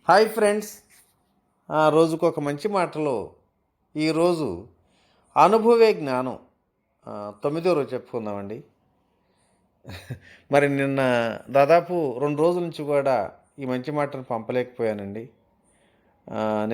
Hi friends, రోజుకు ఒక మంచి మాటలో ఈరోజు అనుభవే జ్ఞానం 9వ రోజు చెప్పుకుందామండి. మరి నిన్న దాదాపు 2 రోజుల నుంచి కూడా ఈ మంచి మాటను పంపలేకపోయానండి.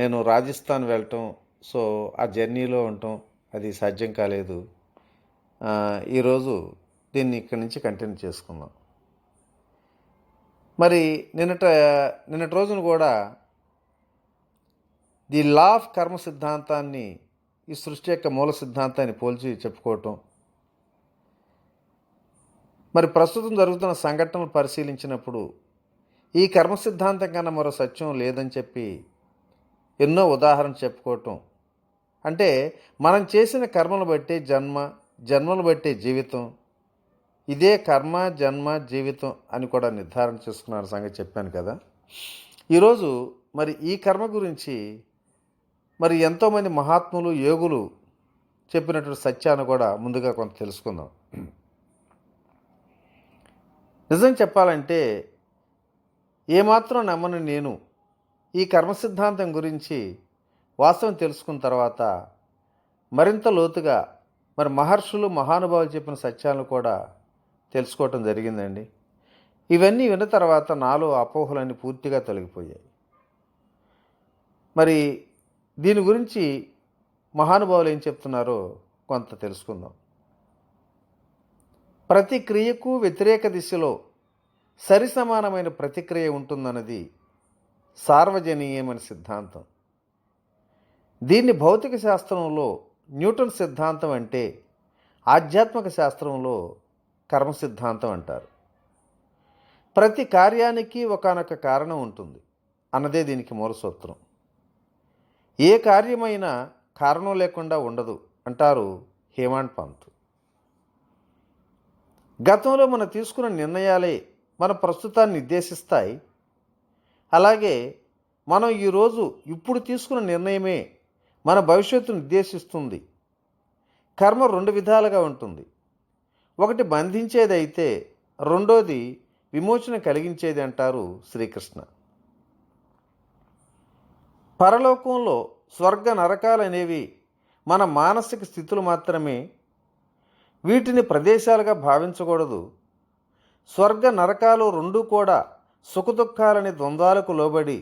నేను రాజస్థాన్ వెళ్ళటం, సో ఆ జర్నీలో ఉండటం అది సాధ్యం కాలేదు. ఈరోజు దీన్ని ఇక్కడి నుంచి కంటిన్యూ చేసుకుందాం. మరి నిన్నటి రోజున కూడా ది లా ఆఫ్ కర్మ సిద్ధాంతాన్ని ఈ సృష్టి యొక్క మూల సిద్ధాంతాన్ని పోల్చి చెప్పుకోవటం, మరి ప్రస్తుతం జరుగుతున్న సంఘటనలు పరిశీలించినప్పుడు ఈ కర్మ సిద్ధాంతం కన్నా మరో సత్యం లేదని చెప్పి ఎన్నో ఉదాహరణ చెప్పుకోవటం, అంటే మనం చేసిన కర్మను బట్టి జన్మను బట్టి జీవితం, ఇదే కర్మ జన్మ జీవితం అని కూడా నిర్ధారణ చేసుకున్న సంగతి చెప్పాను కదా. ఈరోజు మరి ఈ కర్మ గురించి మరి ఎంతోమంది మహాత్ములు యోగులు చెప్పినటువంటి సత్యాన్ని కూడా ముందుగా కొంత తెలుసుకుందాం. నిజం చెప్పాలంటే ఏమాత్రం నమ్మని నేను ఈ కర్మ సిద్ధాంతం గురించి వాస్తవం తెలుసుకున్న తర్వాత మరింత లోతుగా మరి మహర్షులు మహానుభావులు చెప్పిన సత్యాలను కూడా తెలుసుకోవటం జరిగిందండి. ఇవన్నీ విన్న తర్వాత నాలో అపోహలన్నీ పూర్తిగా తొలగిపోయాయి. మరి దీని గురించి మహానుభావులు ఏం చెప్తున్నారో కొంత తెలుసుకుందాం. ప్రతి క్రియకు వ్యతిరేక దిశలో సరి సమానమైన ప్రతిక్రియ ఉంటుందన్నది సార్వజనీయమైన సిద్ధాంతం. దీన్ని భౌతిక శాస్త్రంలో న్యూటన్ సిద్ధాంతం అంటే, ఆధ్యాత్మిక శాస్త్రంలో కర్మ సిద్ధాంతం అంటారు. ప్రతి కార్యానికి ఒకానొక కారణం ఉంటుంది అన్నదే దీనికి మూల సూత్రం. ఏ కార్యమైనా కారణం లేకుండా ఉండదు అంటారు హేమాడ్ పంత్. గతంలో మనం తీసుకున్న నిర్ణయాలే మన ప్రస్తుతాన్ని నిర్దేశిస్తాయి. అలాగే మనం ఇప్పుడు తీసుకున్న నిర్ణయమే మన భవిష్యత్తును నిర్దేశిస్తుంది. కర్మ 2 విధాలుగా ఉంటుంది. ఒకటి బంధించేది అయితే, రెండోది విమోచన కలిగించేది అంటారు శ్రీకృష్ణ. పరలోకంలో స్వర్గ నరకాలు అనేవి మన మానసిక స్థితులు మాత్రమే. వీటిని ప్రదేశాలుగా భావించకూడదు. స్వర్గ నరకాలు రెండూ కూడా సుఖదుఖాలని ద్వంద్వాలకు లోబడి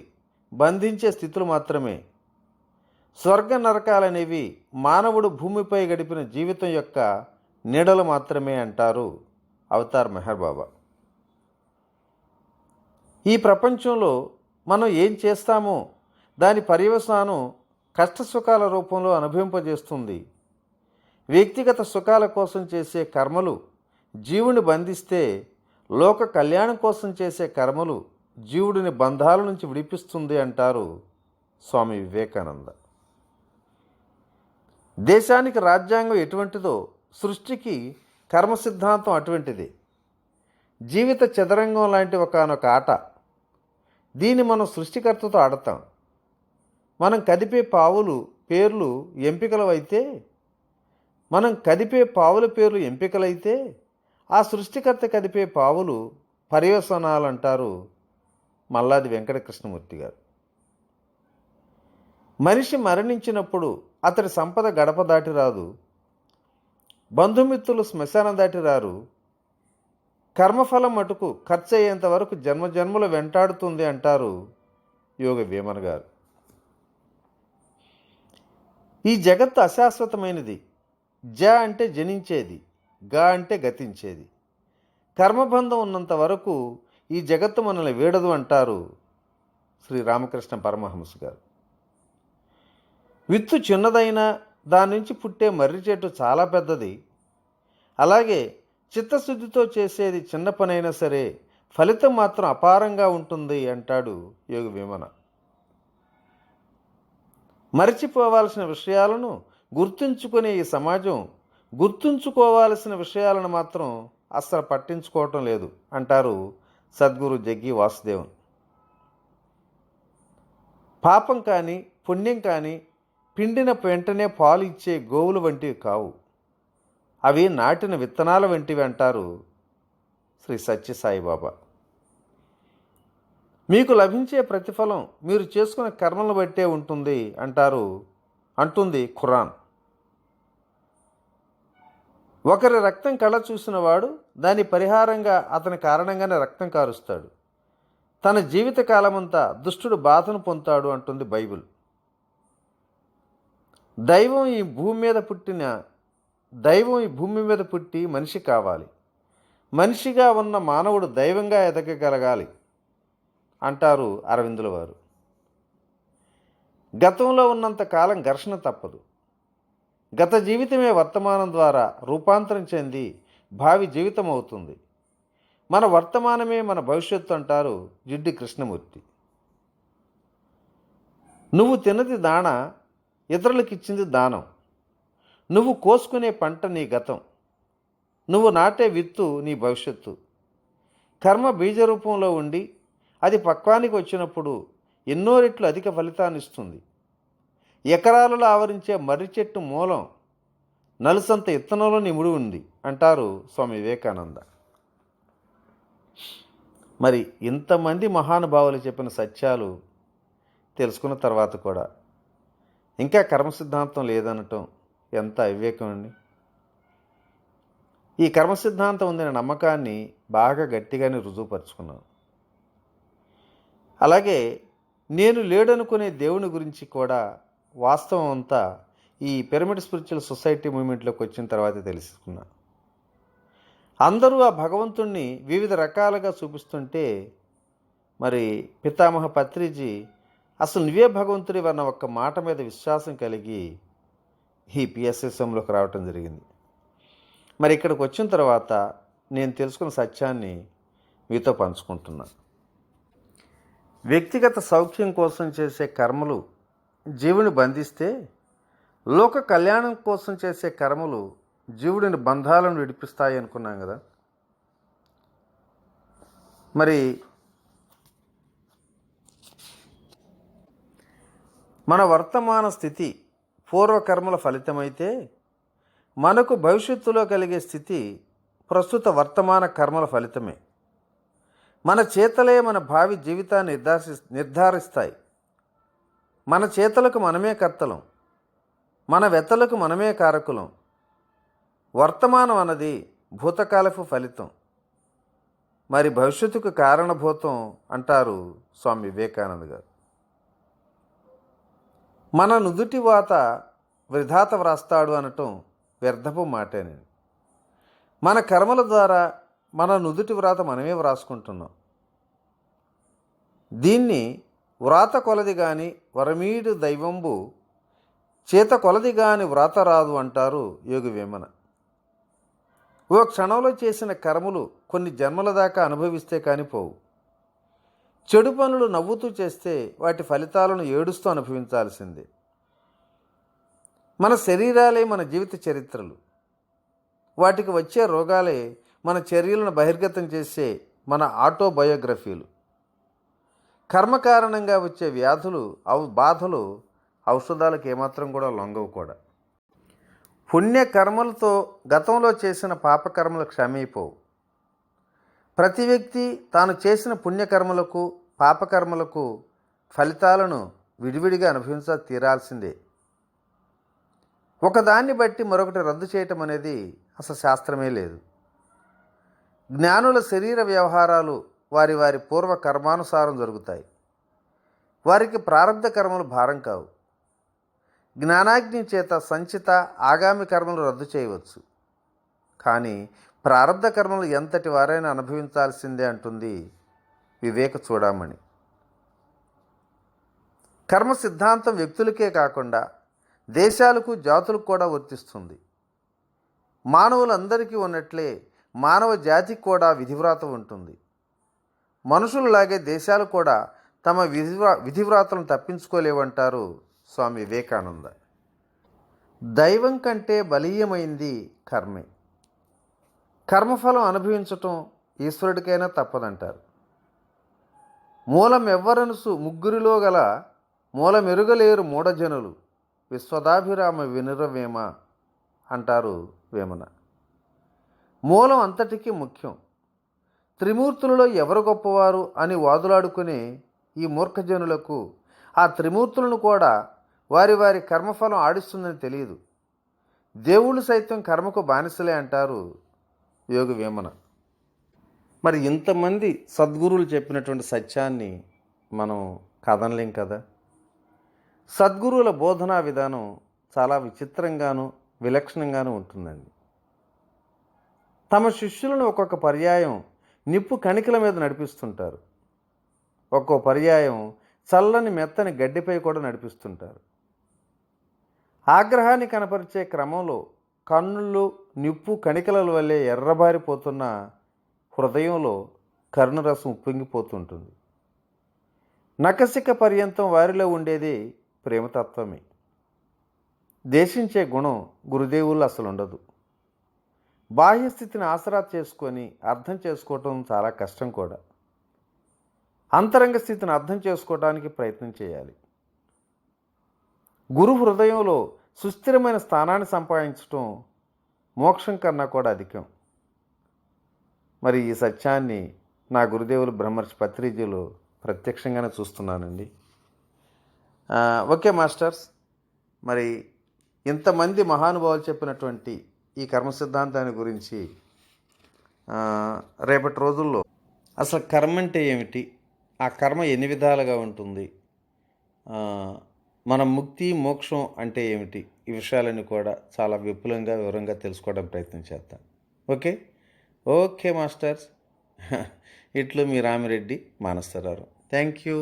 బంధించే స్థితులు మాత్రమే. స్వర్గ నరకాలనేవి మానవుడు భూమిపై గడిపిన జీవితం యొక్క నీడలు మాత్రమే అంటారు అవతార్ మెహర్ బాబా. ఈ ప్రపంచంలో మనం ఏం చేస్తామో దాని పర్యవసానం కష్టసుఖాల రూపంలో అనుభవింపజేస్తుంది. వ్యక్తిగత సుఖాల కోసం చేసే కర్మలు జీవుని బంధిస్తే, లోక కళ్యాణం కోసం చేసే కర్మలు జీవుడిని బంధాల నుంచి విడిపిస్తుంది అంటారు స్వామి వివేకానంద. దేశానికి రాజ్యాంగం ఎటువంటిదో సృష్టికి కర్మ సిద్ధాంతం అటువంటిది. జీవిత చదరంగం లాంటి ఒకానొక ఆట. దీన్ని మనం సృష్టికర్తతో ఆడతాం. మనం కదిపే పావుల పేర్లు ఎంపికలైతే ఆ సృష్టికర్త కదిపే పావులు పర్యవసనాలు అంటారు మల్లాది వెంకటకృష్ణమూర్తి గారు. మనిషి మరణించినప్పుడు అతడి సంపద గడప దాటి రాదు. బంధుమిత్రులు శ్మశానం దాటి రారు. కర్మఫలం మటుకు ఖర్చు అయ్యేంత వరకు జన్మజన్మలు వెంటాడుతుంది అంటారు యోగ వేమన గారు. ఈ జగత్తు అశాశ్వతమైనది. జ అంటే జనించేది, గా అంటే గతించేది. కర్మబంధం ఉన్నంత వరకు ఈ జగత్తు మనల్ని వీడదు అంటారు శ్రీ రామకృష్ణ పరమహంస గారు. విత్తు చిన్నదైనా దాని నుంచి పుట్టే మర్రి చెట్టు చాలా పెద్దది. అలాగే చిత్తశుద్ధితో చేసేది చిన్న పనైనా సరే ఫలితం మాత్రం అపారంగా ఉంటుంది అంటాడు యోగ వేమన. మరచిపోవాల్సిన విషయాలను గుర్తుంచుకునే ఈ సమాజం గుర్తుంచుకోవాల్సిన విషయాలను మాత్రం అస్సలు పట్టించుకోవటం లేదు అంటారు సద్గురు జగ్గి వాసుదేవన్. పాపం కానీ పుణ్యం కానీ పిండిన వెంటనే పాలు ఇచ్చే గోవులు వంటివి కావు. అవి నాటిన విత్తనాల వంటివి అంటారు శ్రీ సత్యసాయిబాబా. మీకు లభించే ప్రతిఫలం మీరు చేసుకునే కర్మలను బట్టే అంటుంది ఖురాన్. ఒకరి రక్తం కళ్ళ చూసినవాడు దాని పరిహారంగా అతని కారణంగానే రక్తం కారుస్తాడు. తన జీవిత కాలమంతా దుష్టుడు బాధను పొందుతాడు అంటుంది బైబిల్. దైవం ఈ భూమి మీద పుట్టి మనిషి కావాలి. మనిషిగా ఉన్న మానవుడు దైవంగా ఎదగగలగాలి అంటారు అరవిందుల వారు. గతంలో ఉన్నంత కాలం ఘర్షణ తప్పదు. గత జీవితమే వర్తమానం ద్వారా రూపాంతరం చెంది భావి జీవితం అవుతుంది. మన వర్తమానమే మన భవిష్యత్తు అంటారు జిడ్డి కృష్ణమూర్తి. నువ్వు తిన్నది దాణ, ఇతరులకిచ్చింది దానం. నువ్వు కోసుకునే పంట నీ గతం, నువ్వు నాటే విత్తు నీ భవిష్యత్తు. కర్మ బీజ రూపంలో ఉండి అది పక్వానికి వచ్చినప్పుడు ఎన్నో రెట్లు అధిక ఫలితాన్ని ఇస్తుంది. ఎకరాలలో ఆవరించే మర్రి చెట్టు మూలం నలుసంత ఇత్తనంలో నిముడి ఉంది అంటారు స్వామి వివేకానంద. మరి ఇంతమంది మహానుభావులు చెప్పిన సత్యాలు తెలుసుకున్న తర్వాత కూడా ఇంకా కర్మ సిద్ధాంతం లేదనటం ఎంత అవివేకం అండి. ఈ కర్మ సిద్ధాంతం ఉందనే నమ్మకాన్ని బాగా గట్టిగానే రుజువుపరుచుకున్నాను. అలాగే నేను లేడనుకునే దేవుని గురించి కూడా వాస్తవం అంతా ఈ పిరమిడ్ స్పిరిచువల్ సొసైటీ మూవ్మెంట్లోకి వచ్చిన తర్వాతే తెలుసుకున్నా. అందరూ ఆ భగవంతుణ్ణి వివిధ రకాలుగా చూపిస్తుంటే మరి పితామహ పత్రిజీ అసలు నువ్వే భగవంతుడి అన్న ఒక్క మాట మీద విశ్వాసం కలిగి ఈ పిఎస్ఎస్ఎంలోకి రావటం జరిగింది. మరి ఇక్కడికి వచ్చిన తర్వాత నేను తెలుసుకున్న సత్యాన్ని మీతో పంచుకుంటున్నా. వ్యక్తిగత సౌఖ్యం కోసం చేసే కర్మలు జీవుని బంధిస్తే, లోక కళ్యాణం కోసం చేసే కర్మలు జీవుడిని బంధాలను విడిపిస్తాయి అనుకున్నాం కదా. మరి మన వర్తమాన స్థితి పూర్వకర్మల ఫలితమైతే, మనకు భవిష్యత్తులో కలిగే స్థితి ప్రస్తుత వర్తమాన కర్మల ఫలితమే. మన చేతలే మన భావి జీవితాన్ని నిర్ధారిస్తాయి. మన చేతలకు మనమే కర్తలం, మన వెతలకు మనమే కారకులం. వర్తమానం అన్నది భూతకాలపు ఫలితం, మరి భవిష్యత్తుకు కారణభూతం అంటారు స్వామి వివేకానంద గారు. మన నుదుటి వాత విధాత వ్రాస్తాడు అనటం వ్యర్థపు మాటేనండి. మన కర్మల ద్వారా మన నుదుటి వ్రాత మనమే వ్రాసుకుంటున్నాం. దీన్ని వ్రాత కొలది గాని వరమీడు దైవంబు, చేత కొలది గాని వ్రాత రాదు అంటారు యోగి వేమన. ఓ క్షణంలో చేసిన కర్మలు కొన్ని జన్మల దాకా అనుభవిస్తే కాని పోవు. చెడు పనులు నవ్వుతూ చేస్తే వాటి ఫలితాలను ఏడుస్తూ అనుభవించాల్సిందే. మన శరీరాలే మన జీవిత చరిత్రలు, వాటికి వచ్చే రోగాలే మన చర్యలను బహిర్గతం చేసే మన ఆటోబయోగ్రఫీలు. కర్మ కారణంగా వచ్చే వ్యాధులు బాధలు ఔషధాలకు ఏమాత్రం కూడా లొంగవు కూడా. పుణ్యకర్మలతో గతంలో చేసిన పాపకర్మలు క్షమైపోవు. ప్రతి వ్యక్తి తాను చేసిన పుణ్యకర్మలకు పాపకర్మలకు ఫలితాలను విడివిడిగా తీరాల్సిందే. ఒకదాన్ని బట్టి మరొకటి రద్దు చేయటం అనేది అసలు శాస్త్రమే లేదు. జ్ఞానుల శరీర వ్యవహారాలు వారి వారి పూర్వ కర్మానుసారం జరుగుతాయి. వారికి ప్రారంధ కర్మలు భారం కావు. జ్ఞానాగ్ని చేత సంచిత ఆగామి కర్మలు రద్దు చేయవచ్చు, కానీ ప్రారంధ కర్మలు ఎంతటి వారైనా అనుభవించాల్సిందే అంటుంది వివేక చూడమని. కర్మ సిద్ధాంతం వ్యక్తులకే కాకుండా దేశాలకు జాతులకు కూడా వర్తిస్తుంది. మానవులందరికీ ఉన్నట్లే మానవ జాతికి కూడా విధివ్రాత ఉంటుంది. మనుషులలాగే దేశాలు కూడా తమ విధివ్రాతలను తప్పించుకోలేవంటారు స్వామి వివేకానంద. దైవం కంటే బలీయమైంది కర్మే. కర్మఫలం అనుభవించటం ఈశ్వరుడికైనా తప్పదంటారు. మూలమెవ్వరనుసు ముగ్గురిలో గల మూలమెరుగలేరు మూఢజనులు, విశ్వదాభిరామ వినురవేమ అంటారు వేమన. మూలం అంతటికీ ముఖ్యం. త్రిమూర్తులలో ఎవరు గొప్పవారు అని వాదులాడుకునే ఈ మూర్ఖజనులకు ఆ త్రిమూర్తులను కూడా వారి వారి కర్మఫలం ఆడిస్తుందని తెలియదు. దేవుళ్ళు సైతం కర్మకు బానిసలే అంటారు యోగి వేమన. మరి ఇంతమంది సద్గురువులు చెప్పినటువంటి సత్యాన్ని మనం కదనలేం కదా. సద్గురువుల బోధనా విధానం చాలా విచిత్రంగాను విలక్షణంగాను ఉంటుందండి. తమ శిష్యులను ఒక్కొక్క పర్యాయం నిప్పు కణికల మీద నడిపిస్తుంటారు. ఒక్కో పర్యాయం చల్లని మెత్తని గడ్డిపై కూడా నడిపిస్తుంటారు. ఆగ్రహాన్ని కనపరిచే క్రమంలో కన్నుళ్ళు నిప్పు కణికల వల్లే ఎర్రబారిపోతున్న హృదయంలో కరుణరసం ఉప్పొంగిపోతుంటుంది. నఖశిఖ పర్యంతం వారిలో ఉండేది ప్రేమతత్వమే. దేశించే గుణం గురుదేవుల్లో అసలు ఉండదు. బాహ్యస్థితిని ఆసరా చేసుకొని అర్థం చేసుకోవటం చాలా కష్టం కూడా. అంతరంగ స్థితిని అర్థం చేసుకోవడానికి ప్రయత్నం చేయాలి. గురు హృదయంలో సుస్థిరమైన స్థానాన్ని సంపాదించటం మోక్షం కన్నా కూడా అధికం. మరి ఈ సత్యాన్ని నా గురుదేవులు బ్రహ్మర్షి పత్రిజీలో ప్రత్యక్షంగానే చూస్తున్నానండి. ఓకే మాస్టర్స్, మరి ఇంతమంది మహానుభావులు చెప్పినటువంటి ఈ కర్మ సిద్ధాంతాన్ని గురించి రేపటి రోజుల్లో అసలు కర్మ అంటే ఏమిటి, ఆ కర్మ ఎన్ని విధాలుగా ఉంటుంది, మన ముక్తి మోక్షం అంటే ఏమిటి, ఈ విషయాలన్నీ కూడా చాలా విపులంగా వివరంగా తెలుసుకోవడం ప్రయత్నం చేద్దాం. Okay okay masters. ఇట్లు మీ రామిరెడ్డి మానసరావు. Thank you.